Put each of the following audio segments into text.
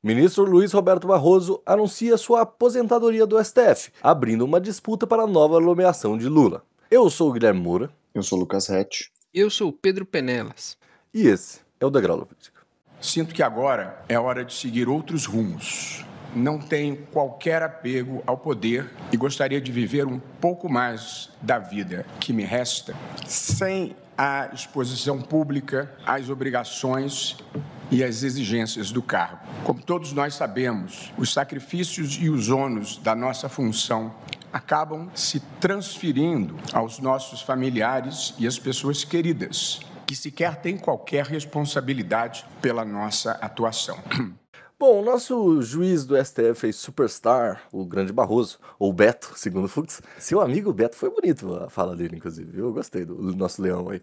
Ministro Luiz Roberto Barroso anuncia sua aposentadoria do STF, abrindo uma disputa para a nova nomeação de Lula. Eu sou o Guilherme Moura. Eu sou o Lucas Rett. Eu sou o Pedro Penelas. E esse é o Degrau da Política. Sinto que agora é hora de seguir outros rumos. Não tenho qualquer apego ao poder e gostaria de viver um pouco mais da vida que me resta sem a exposição pública às obrigações e às exigências do cargo. Como todos nós sabemos, os sacrifícios e os ônus da nossa função acabam se transferindo aos nossos familiares e às pessoas queridas, que sequer têm qualquer responsabilidade pela nossa atuação. Bom, o nosso juiz do STF, superstar, o grande Barroso, ou Beto, segundo o Fux, seu amigo Beto, foi bonito a fala dele, inclusive, eu gostei do nosso leão aí,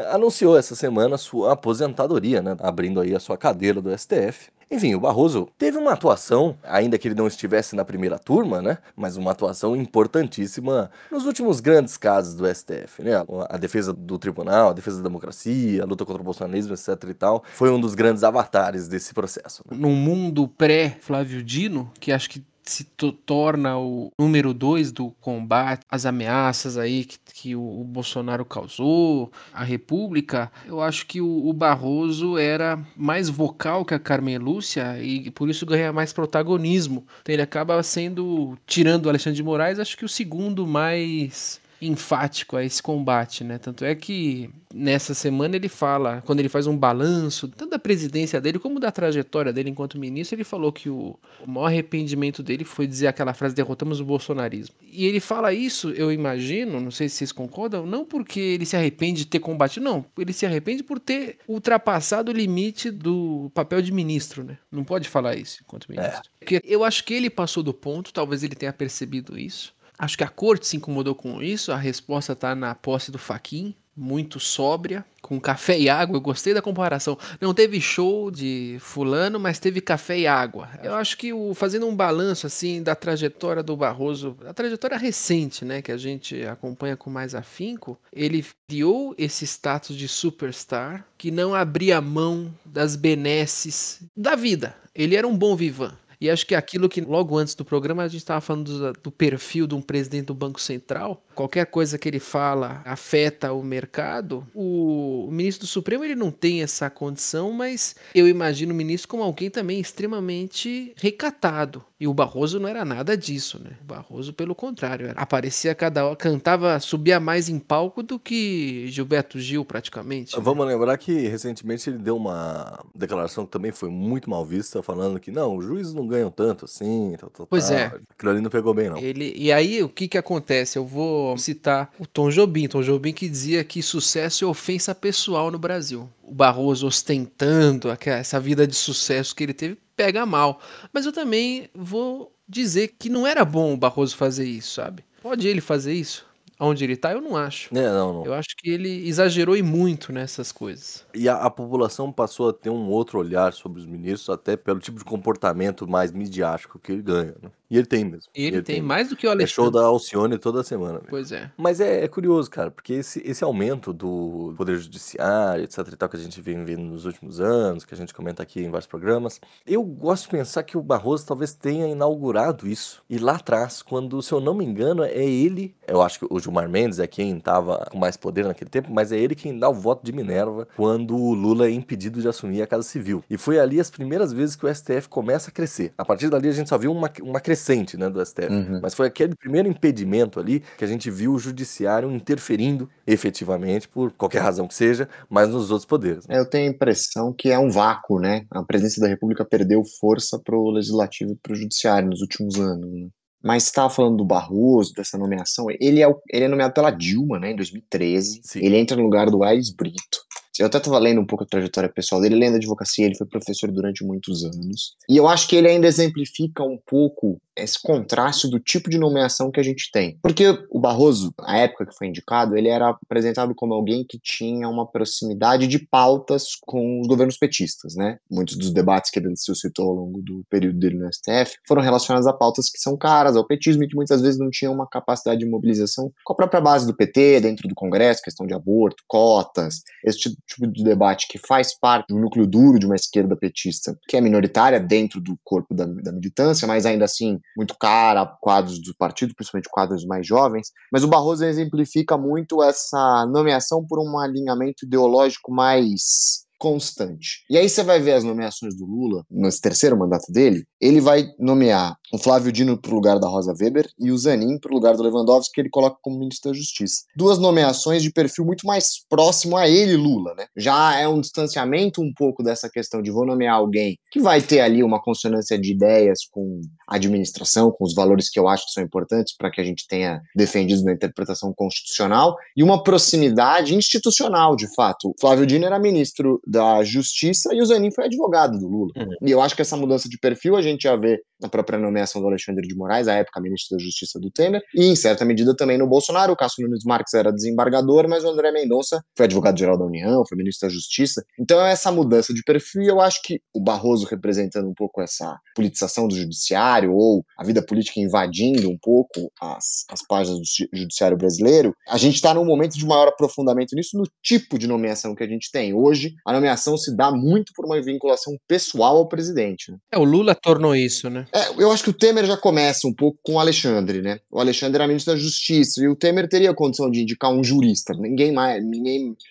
anunciou essa semana sua aposentadoria, né, abrindo aí a sua cadeira do STF. Enfim, o Barroso teve uma atuação, ainda que ele não estivesse na primeira turma, né? Mas uma atuação importantíssima nos últimos grandes casos do STF, né? A defesa do tribunal, a defesa da democracia, a luta contra o bolsonarismo, etc e tal. Foi um dos grandes avatares desse processo. Num mundo pré-Flávio Dino, que acho que se torna o número 2 do combate às ameaças aí que o Bolsonaro causou, a República, eu acho que o Barroso era mais vocal que a Carmen Lúcia e por isso ganha mais protagonismo. Então ele acaba sendo, tirando o Alexandre de Moraes, acho que o segundo mais enfático a esse combate, né? Tanto é que nessa semana ele fala, quando ele faz um balanço, tanto da presidência dele como da trajetória dele enquanto ministro, ele falou que o maior arrependimento dele foi dizer aquela frase: derrotamos o bolsonarismo. E ele fala isso, eu imagino, não sei se vocês concordam, não porque ele se arrepende de ter combatido, não, ele se arrepende por ter ultrapassado o limite do papel de ministro, né? Não pode falar isso enquanto ministro. Porque eu acho que ele passou do ponto, talvez ele tenha percebido isso. Acho que a corte se incomodou com isso, a resposta está na posse do Fachin, muito sóbria, com café e água. Eu gostei da comparação. Não teve show de fulano, mas teve café e água. Eu acho que fazendo um balanço assim da trajetória do Barroso, a trajetória recente, né, que a gente acompanha com mais afinco, ele criou esse status de superstar que não abria mão das benesses da vida. Ele era um bom vivan. E acho que aquilo que logo antes do programa a gente estava falando do perfil de um presidente do Banco Central, qualquer coisa que ele fala afeta o mercado, o ministro do Supremo ele não tem essa condição, mas eu imagino o ministro como alguém também extremamente recatado. E o Barroso não era nada disso, né? O Barroso, pelo contrário, aparecia cada hora, cantava, subia mais em palco do que Gilberto Gil, praticamente. Né? Vamos lembrar que recentemente ele deu uma declaração que também foi muito mal vista, falando que não, os juízes não ganham tanto assim, Pois é. Aquilo ali não pegou bem, não. E aí, o que acontece? Eu vou citar o Tom Jobim que dizia que sucesso é ofensa pessoal no Brasil. O Barroso ostentando essa vida de sucesso que ele teve, pega mal. Mas eu também vou dizer que não era bom o Barroso fazer isso, sabe? Pode ele fazer isso? Onde ele tá, eu não acho. Não. Eu acho que ele exagerou e muito nessas coisas. E a população passou a ter um outro olhar sobre os ministros, até pelo tipo de comportamento mais midiático que ele ganha, né? E ele tem mesmo. Ele tem mais do que o Alexandre. É show da Alcione toda semana. Mesmo. Pois é. Mas é curioso, cara, porque esse aumento do poder judiciário, etc e tal, que a gente vem vendo nos últimos anos, que a gente comenta aqui em vários programas, eu gosto de pensar que o Barroso talvez tenha inaugurado isso. E lá atrás, quando, se eu não me engano, é ele, eu acho que o Gilmar Mendes é quem estava com mais poder naquele tempo, mas é ele quem dá o voto de Minerva quando o Lula é impedido de assumir a Casa Civil. E foi ali as primeiras vezes que o STF começa a crescer. A partir dali a gente só viu uma crescente, né, do STF. Mas foi aquele primeiro impedimento ali que a gente viu o judiciário interferindo efetivamente, por qualquer razão que seja, mas nos outros poderes. Né? Eu tenho a impressão que é um vácuo, né? A presidência da República perdeu força pro Legislativo e pro Judiciário nos últimos anos, né? Mas você estava falando do Barroso, dessa nomeação, ele é nomeado pela Dilma, né, em 2013. Sim. Ele entra no lugar do Aires Brito. Eu até estava lendo um pouco a trajetória pessoal dele, ele é da advocacia, ele foi professor durante muitos anos. E eu acho que ele ainda exemplifica um pouco esse contraste do tipo de nomeação que a gente tem. Porque o Barroso, na época que foi indicado, ele era apresentado como alguém que tinha uma proximidade de pautas com os governos petistas, né? Muitos dos debates que ele suscitou ao longo do período dele no STF foram relacionados a pautas que são caras ao petismo e que muitas vezes não tinham uma capacidade de mobilização com a própria base do PT, dentro do Congresso, questão de aborto, cotas, esse tipo de debate que faz parte do núcleo duro de uma esquerda petista, que é minoritária dentro do corpo da militância, mas ainda assim muito cara a quadros do partido, principalmente quadros mais jovens. Mas o Barroso exemplifica muito essa nomeação por um alinhamento ideológico mais constante. E aí você vai ver as nomeações do Lula, nesse terceiro mandato dele, ele vai nomear o Flávio Dino para o lugar da Rosa Weber e o Zanin para o lugar do Lewandowski, que ele coloca como ministro da Justiça. Duas nomeações de perfil muito mais próximo a ele, Lula, né? Já é um distanciamento um pouco dessa questão de vou nomear alguém que vai ter ali uma consonância de ideias com a administração, com os valores que eu acho que são importantes para que a gente tenha defendido na interpretação constitucional, e uma proximidade institucional, de fato. O Flávio Dino era ministro da Justiça e o Zanin foi advogado do Lula. E eu acho que essa mudança de perfil a gente já vê na própria nomeação do Alexandre de Moraes, à época ministro da Justiça do Temer, e em certa medida também no Bolsonaro. O Cássio Nunes Marques era desembargador, mas o André Mendonça foi advogado-geral da União, foi ministro da Justiça. Então essa mudança de perfil, eu acho que o Barroso representando um pouco essa politização do judiciário, ou a vida política invadindo um pouco as páginas do judiciário brasileiro, a gente está num momento de maior aprofundamento nisso, no tipo de nomeação que a gente tem. Hoje, a nomeação se dá muito por uma vinculação pessoal ao presidente, né? O Lula tornou isso, né? Eu acho que o Temer já começa um pouco com o Alexandre, né? O Alexandre era ministro da Justiça e o Temer teria a condição de indicar um jurista. Ninguém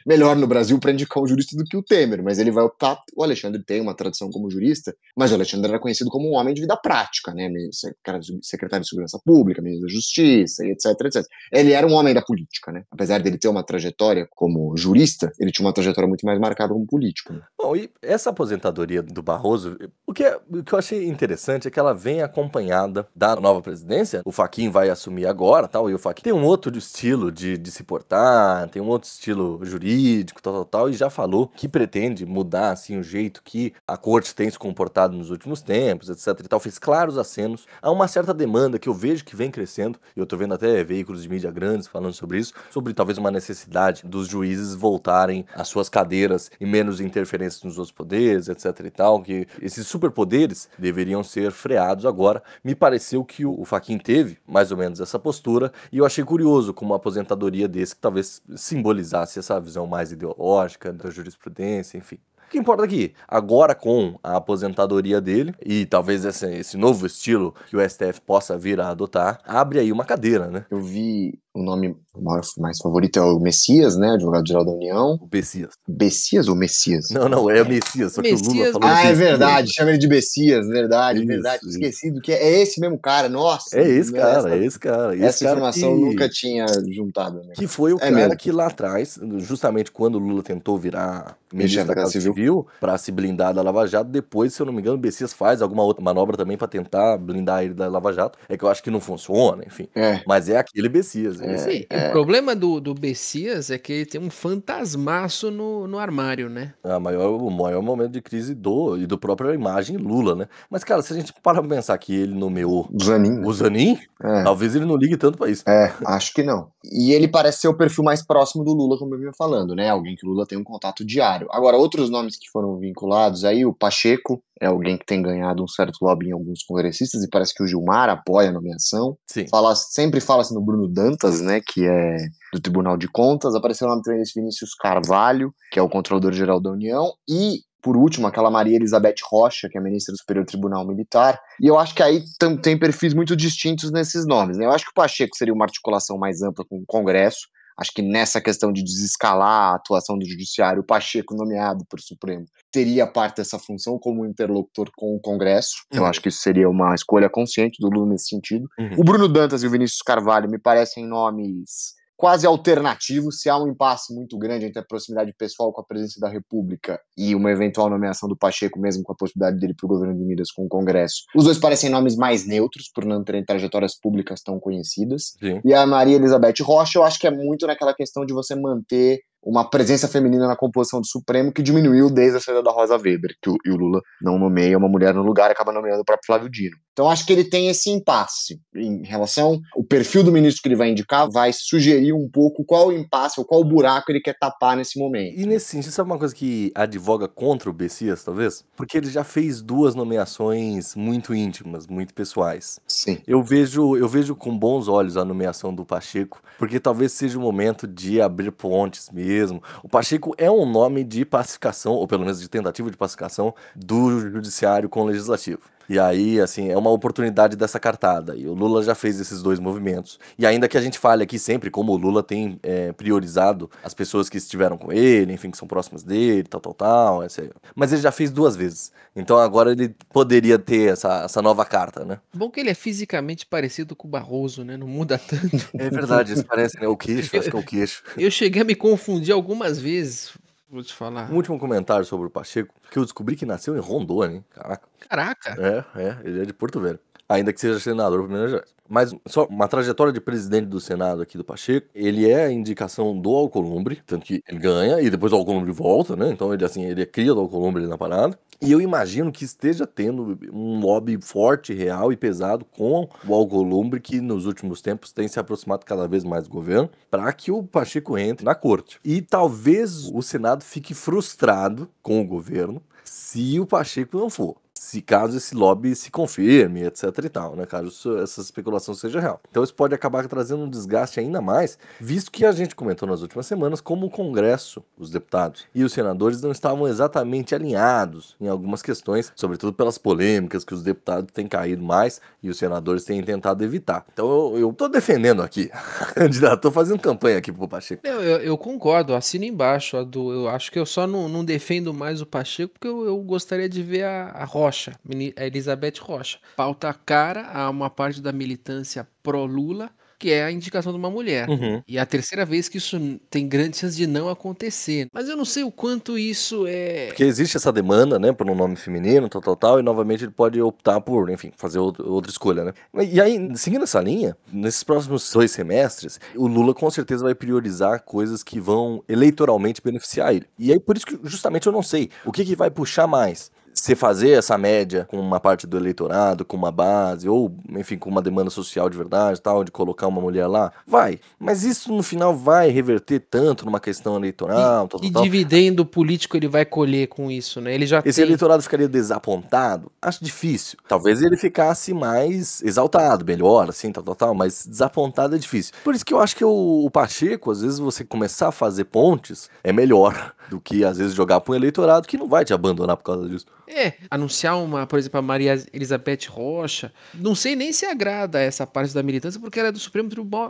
melhor no Brasil para indicar um jurista do que o Temer, mas ele vai optar. O Alexandre tem uma tradição como jurista, mas o Alexandre era conhecido como um homem de vida prática, né? Secretário de Segurança Pública, ministro da Justiça, e etc, etc. Ele era um homem da política, né? Apesar dele ter uma trajetória como jurista, ele tinha uma trajetória muito mais marcada como político, né? Bom, e essa aposentadoria do Barroso, o que eu achei interessante é que ela vem acompanhada da nova presidência. O Fachin vai assumir agora, tal, e o Fachin tem um outro estilo de se portar, tem um outro estilo jurídico, tal, e já falou que pretende mudar, assim, o jeito que a corte tem se comportado nos últimos tempos, etc e tal. Fez claros acenos a uma certa demanda que eu vejo que vem crescendo, e eu tô vendo até veículos de mídia grandes falando sobre isso, sobre talvez uma necessidade dos juízes voltarem às suas cadeiras e menos interferências nos outros poderes, etc e tal, que esses superpoderes deveriam ser freados agora. Me pareceu que o Fachin teve mais ou menos essa postura, e eu achei curioso como uma aposentadoria desse que talvez simbolizasse essa visão mais ideológica da jurisprudência, enfim. O que importa aqui, agora com a aposentadoria dele, e talvez esse novo estilo que o STF possa vir a adotar, abre aí uma cadeira, né? Eu vi o nome mais favorito é o Messias, né? Advogado-geral da União. O Messias. Bessias ou Messias? Não, é o Messias, só que o Lula falou é Messias. verdade, chama ele de Messias, verdade. Isso. Esquecido que é esse mesmo cara, nossa. É esse cara. Essa informação eu nunca tinha juntado, né? Que foi o cara mesmo que lá atrás, justamente quando o Lula tentou virar ministro da Casa Civil para se blindar da Lava Jato, depois, se eu não me engano, o Messias faz alguma outra manobra também para tentar blindar ele da Lava Jato. É que eu acho que não funciona, enfim. Mas é aquele Messias. O problema do Messias é que ele tem um fantasmaço no armário, né? O maior momento de crise do própria imagem Lula, né? Mas, cara, se a gente parar pra pensar que ele nomeou o Zanin, talvez ele não ligue tanto pra isso. Acho que não. E ele parece ser o perfil mais próximo do Lula, como eu vinha falando, né? Alguém que o Lula tem um contato diário. Agora, outros nomes que foram vinculados aí, o Pacheco é alguém que tem ganhado um certo lobby em alguns congressistas, e parece que o Gilmar apoia a nomeação. Sim. Sempre fala-se no Bruno Dantas, né, que é do Tribunal de Contas. Apareceu o nome também desse Vinícius Carvalho, que é o Controlador-Geral da União, e por último, aquela Maria Elizabeth Rocha, que é ministra do Superior Tribunal Militar, e eu acho que aí tem perfis muito distintos nesses nomes, né? Eu acho que o Pacheco seria uma articulação mais ampla com o Congresso. Acho que nessa questão de desescalar a atuação do judiciário, o Pacheco, nomeado para o Supremo, teria parte dessa função como interlocutor com o Congresso. Eu acho que isso seria uma escolha consciente do Lula nesse sentido. O Bruno Dantas e o Vinícius Carvalho me parecem nomes quase alternativos. Se há um impasse muito grande entre a proximidade pessoal com a presidência da República e uma eventual nomeação do Pacheco, mesmo com a possibilidade dele para o governo de Minas com o Congresso, os dois parecem nomes mais neutros, por não terem trajetórias públicas tão conhecidas. Sim. E a Maria Elizabeth Rocha, eu acho que é muito naquela questão de você manter uma presença feminina na composição do Supremo, que diminuiu desde a saída da Rosa Weber, e o Lula não nomeia uma mulher no lugar, acaba nomeando o próprio Flávio Dino. Então acho que ele tem esse impasse em relação... O perfil do ministro que ele vai indicar vai sugerir um pouco qual o impasse ou qual o buraco ele quer tapar nesse momento. E nesse sentido, sabe uma coisa que advoga contra o Bessias, talvez? Porque ele já fez 2 nomeações muito íntimas, muito pessoais. Sim. Eu vejo com bons olhos a nomeação do Pacheco, porque talvez seja o momento de abrir pontes mesmo. O Pacheco é um nome de pacificação, ou pelo menos de tentativa de pacificação, do judiciário com o legislativo. E aí, assim, é uma oportunidade dessa cartada. E o Lula já fez esses 2 movimentos. E ainda que a gente fale aqui sempre como o Lula tem priorizado as pessoas que estiveram com ele, enfim, que são próximas dele, tal. Mas ele já fez 2 vezes. Então agora ele poderia ter essa nova carta, né? Bom que ele é fisicamente parecido com o Barroso, né? Não muda tanto. É verdade, eles parecem, né? O queixo, acho que é o queixo. Eu cheguei a me confundir algumas vezes, vou te falar. Um último comentário sobre o Pacheco, que eu descobri que nasceu em Rondônia, hein? Caraca. Caraca! Ele é de Porto Velho. Ainda que seja senador por Minas Gerais. Mas só uma trajetória de presidente do Senado aqui do Pacheco, ele é a indicação do Alcolumbre, tanto que ele ganha e depois o Alcolumbre volta, né? Então ele é cria do Alcolumbre ali na parada. E eu imagino que esteja tendo um lobby forte, real e pesado com o Alcolumbre, que nos últimos tempos tem se aproximado cada vez mais do governo, para que o Pacheco entre na corte. E talvez o Senado fique frustrado com o governo se o Pacheco não for. Se caso esse lobby se confirme, etc e tal, né? Caso essa especulação seja real. Então isso pode acabar trazendo um desgaste ainda mais, visto que a gente comentou nas últimas semanas como o Congresso, os deputados e os senadores não estavam exatamente alinhados em algumas questões, sobretudo pelas polêmicas que os deputados têm caído mais e os senadores têm tentado evitar. Então eu tô defendendo aqui, candidato, tô fazendo campanha aqui pro Pacheco. Eu concordo, assino embaixo. Eu acho que eu só não defendo mais o Pacheco porque eu gostaria de ver a Rocha, a Elizabeth Rocha. Pauta cara a uma parte da militância pró-Lula, que é a indicação de uma mulher. Uhum. E é a terceira vez que isso tem grande chance de não acontecer. Mas eu não sei o quanto isso é... Porque existe essa demanda, né, por um nome feminino, tal, e novamente ele pode optar por, enfim, fazer outra escolha, né. E aí, seguindo essa linha, nesses próximos 2 semestres, o Lula com certeza vai priorizar coisas que vão eleitoralmente beneficiar ele. E aí, por isso que justamente eu não sei o que vai puxar mais. Você fazer essa média com uma parte do eleitorado, com uma base, ou, enfim, com uma demanda social de verdade, tal, de colocar uma mulher lá, vai. Mas isso no final vai reverter tanto numa questão eleitoral, Que dividendo político ele vai colher com isso, né? Ele já Esse eleitorado ficaria desapontado? Acho difícil. Talvez ele ficasse mais exaltado, melhor, assim, tal, mas desapontado é difícil. Por isso que eu acho que o Pacheco, às vezes você começar a fazer pontes, é melhor do que, às vezes, jogar para um eleitorado que não vai te abandonar por causa disso. Anunciar por exemplo, a Maria Elizabeth Rocha, não sei nem se agrada essa parte da militância, porque ela é do Supremo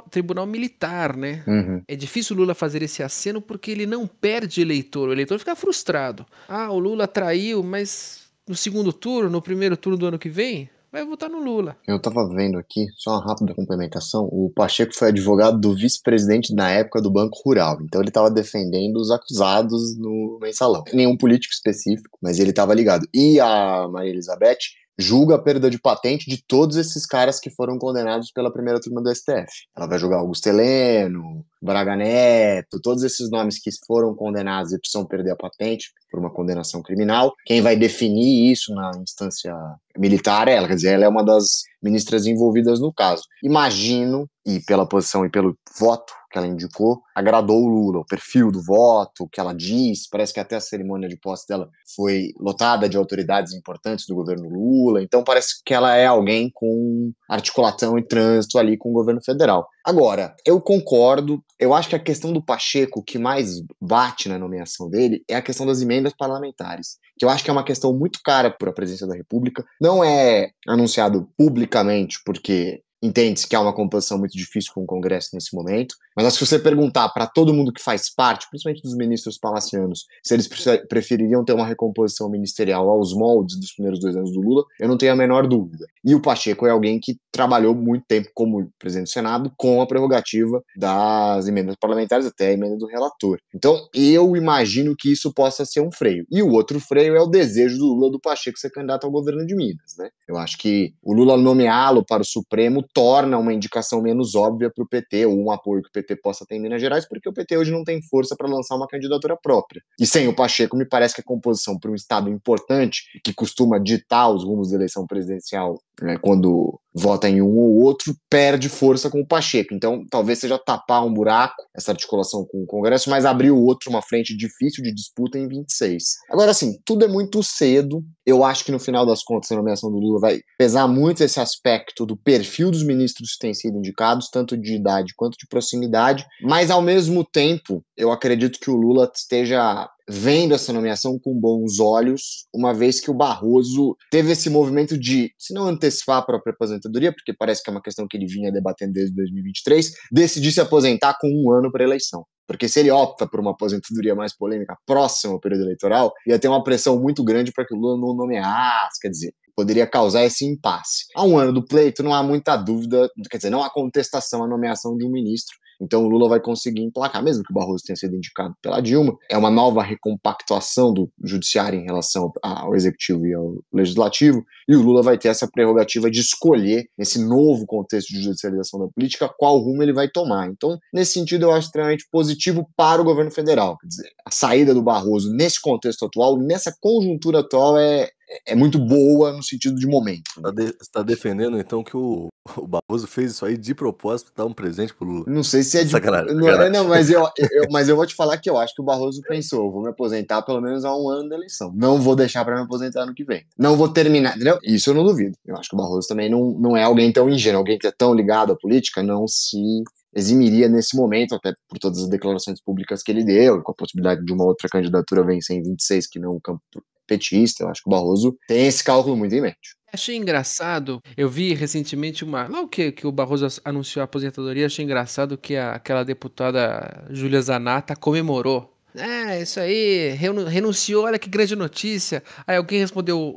Tribunal Militar, né? Uhum. É difícil o Lula fazer esse aceno porque ele não perde eleitor, o eleitor fica frustrado. O Lula traiu, mas no segundo turno, no primeiro turno do ano que vem, vai votar no Lula. Eu tava vendo aqui, só uma rápida complementação, o Pacheco foi advogado do vice-presidente na época do Banco Rural, então ele tava defendendo os acusados no mensalão. Nenhum político específico, mas ele tava ligado. E a Maria Elizabeth julga a perda de patente de todos esses caras que foram condenados pela primeira turma do STF. Ela vai julgar Augusto Heleno, Braga Neto, todos esses nomes que foram condenados e precisam perder a patente por uma condenação criminal. Quem vai definir isso na instância militar é ela, quer dizer, ela é uma das ministras envolvidas no caso. Imagino, e pela posição e pelo voto que ela indicou, agradou o Lula, o perfil do voto, o que ela disse, parece que até a cerimônia de posse dela foi lotada de autoridades importantes do governo Lula, então parece que ela é alguém com articulação e trânsito ali com o governo federal. Agora, eu concordo, eu acho que a questão do Pacheco, que mais bate na nomeação dele, é a questão das emendas parlamentares, que eu acho que é uma questão muito cara para a presidência da República, não é anunciado publicamente, porque entende-se que há uma composição muito difícil com o Congresso nesse momento, mas se você perguntar para todo mundo que faz parte, principalmente dos ministros palacianos, se eles prefeririam ter uma recomposição ministerial aos moldes dos primeiros 2 anos do Lula, eu não tenho a menor dúvida. E o Pacheco é alguém que trabalhou muito tempo como presidente do Senado com a prerrogativa das emendas parlamentares, até a emenda do relator. Então, eu imagino que isso possa ser um freio. E o outro freio é o desejo do Lula do Pacheco ser candidato ao governo de Minas, né? Eu acho que o Lula nomeá-lo para o Supremo torna uma indicação menos óbvia para o PT, ou um apoio que o PT possa ter em Minas Gerais, porque o PT hoje não tem força para lançar uma candidatura própria. E sem o Pacheco, me parece que a composição para um estado importante, que costuma ditar os rumos da eleição presidencial né, quando vota em um ou outro, perde força com o Pacheco. Então, talvez seja tapar um buraco, essa articulação com o Congresso, mas abrir o outro, uma frente difícil de disputa em 26. Agora, assim, tudo é muito cedo. Eu acho que no final das contas, a nomeação do Lula vai pesar muito esse aspecto do perfil dos ministros que têm sido indicados, tanto de idade quanto de proximidade, mas ao mesmo tempo, eu acredito que o Lula esteja vendo essa nomeação com bons olhos, uma vez que o Barroso teve esse movimento de, se não antecipar a própria aposentadoria, porque parece que é uma questão que ele vinha debatendo desde 2023, decidir se aposentar com 1 ano para a eleição. Porque se ele opta por uma aposentadoria mais polêmica próxima ao período eleitoral, ia ter uma pressão muito grande para que o Lula não nomeasse, quer dizer, poderia causar esse impasse. Há 1 ano do pleito, não há muita dúvida, quer dizer, não há contestação à nomeação de um ministro. Então o Lula vai conseguir emplacar, mesmo que o Barroso tenha sido indicado pela Dilma. É uma nova recompactuação do judiciário em relação ao executivo e ao legislativo, e o Lula vai ter essa prerrogativa de escolher, nesse novo contexto de judicialização da política, qual rumo ele vai tomar. Então, nesse sentido, eu acho extremamente positivo para o governo federal. Quer dizer, a saída do Barroso nesse contexto atual, nessa conjuntura atual, é muito boa no sentido de momento. Você está defendendo, então, que o Barroso fez isso aí de propósito para dar um presente pro Lula? Não sei se é de... Sacanagem. Não, mas eu vou te falar que eu acho que o Barroso pensou, eu vou me aposentar pelo menos há 1 ano da eleição. Não vou deixar para me aposentar ano que vem. Não vou terminar, entendeu? Isso eu não duvido. Eu acho que o Barroso também não é alguém tão ingênuo, alguém que é tão ligado à política, não se eximiria nesse momento, até por todas as declarações públicas que ele deu, com a possibilidade de uma outra candidatura vencer em 26, que não o campo petista. Eu acho que o Barroso tem esse cálculo muito em mente. Achei engraçado, eu vi recentemente logo que o Barroso anunciou a aposentadoria, achei engraçado que aquela deputada Júlia Zanata comemorou. Isso aí, renunciou, olha que grande notícia. Aí alguém respondeu,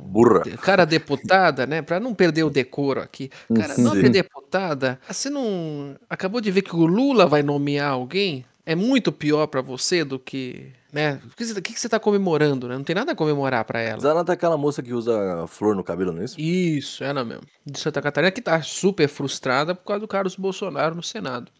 Burra. cara deputada, né, pra não perder o decoro aqui. Cara, não Sim. é deputada, você não acabou de ver que o Lula vai nomear alguém? É muito pior pra você do que, né? O que você tá comemorando, né? Não tem nada a comemorar pra ela. Zanata é aquela moça que usa flor no cabelo, não é isso? Isso, ela mesmo. De Santa Catarina, que tá super frustrada por causa do Carlos Bolsonaro no Senado.